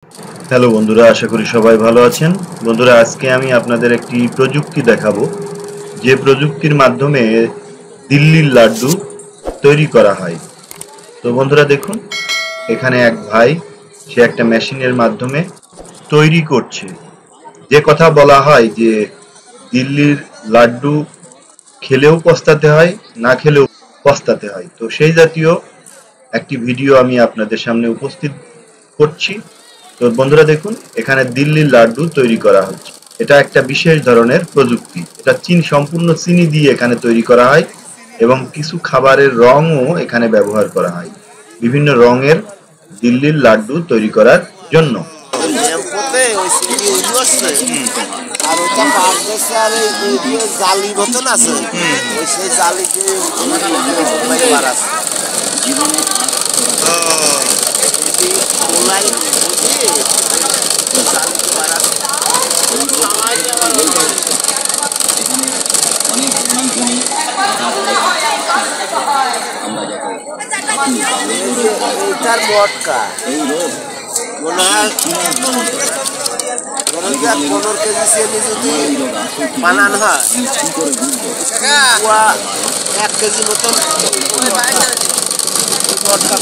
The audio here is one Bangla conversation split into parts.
হ্যালো বন্ধুরা, আশা করি সবাই ভালো আছেন। বন্ধুরা, আজকে আমি আপনাদের একটি প্রযুক্তি দেখাবো, যে প্রযুক্তির মাধ্যমে দিল্লির লাড্ডু তৈরি করা হয়। তো বন্ধুরা দেখুন, এখানে এক ভাই, সে একটা মেশিনের মাধ্যমে তৈরি করছে। যে কথা বলা হয় যে দিল্লির লাড্ডু খেলেও পস্তাতে হয়, না খেলেও পস্তাতে হয়, তো সেই জাতীয় একটি ভিডিও আমি আপনাদের সামনে উপস্থিত করছি। তো বন্ধুরা দেখুন, এখানে দিল্লির লাড্ডু তৈরি করা হচ্ছে। এটা একটা বিশেষ ধরনের প্রযুক্তি। এটা সম্পূর্ণ চিনি দিয়ে এখানে তৈরি করা হয় এবং কিছু খাবারের রঙও এখানে ব্যবহার করা হয় বিভিন্ন রঙের দিল্লির লাড্ডু তৈরি করার জন্য। আর ওটা পাঁচ বছর আর এই যে জালি মতন আছে ওই সেই জালিকে এইটার মটকা মনে হয় 15 কেজি চেনি যদি বানানো হয় 1 কেজি মতন মটকা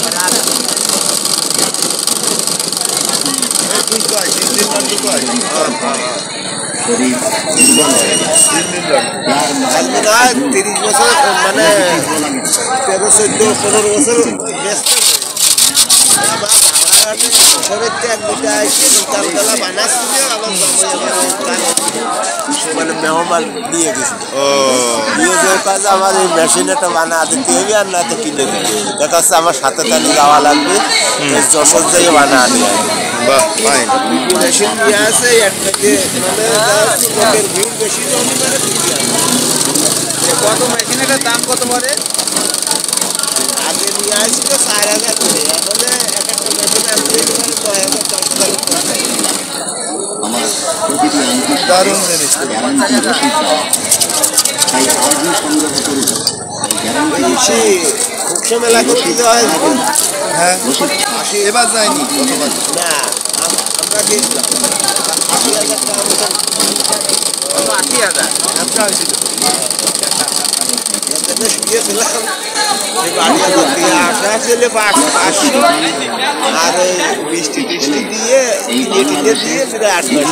প্রায় 30 বছর মানে 13, 14, 15 বছর মানে মেহমান নিয়ে গেছিল আমার এই মেশিনটা বানা দিতে হবে আর না তো কিনে দিতে হবে। দেখা যাচ্ছে আমার সাথে তাহলে যাওয়া লাগবে, যশোর থেকে বানা আনি মেশিন নিয়ে আসে একটাকে মানে লোকের ভিড় বেশি কত মেশিনের দাম কত পড়ে? আগে নিয়ে আসছিল 4,000 করে, এখন দারুণ জিনিস। মেলা করতে দেওয়া হয়। হ্যাঁ, এবার যায়নি না, আমরা গেছিলাম 80,000 টাকা হয়েছিল। আর বৃষ্টি টিষ্টি দিয়ে দিয়ে ফিরে 8 মাস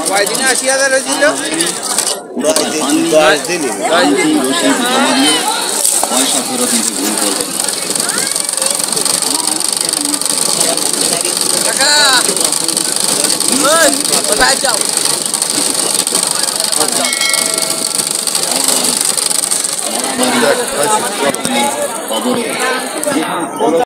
কয়দিনে 80,000 হয়েছিল? 10 দিন। কোথায় যাও?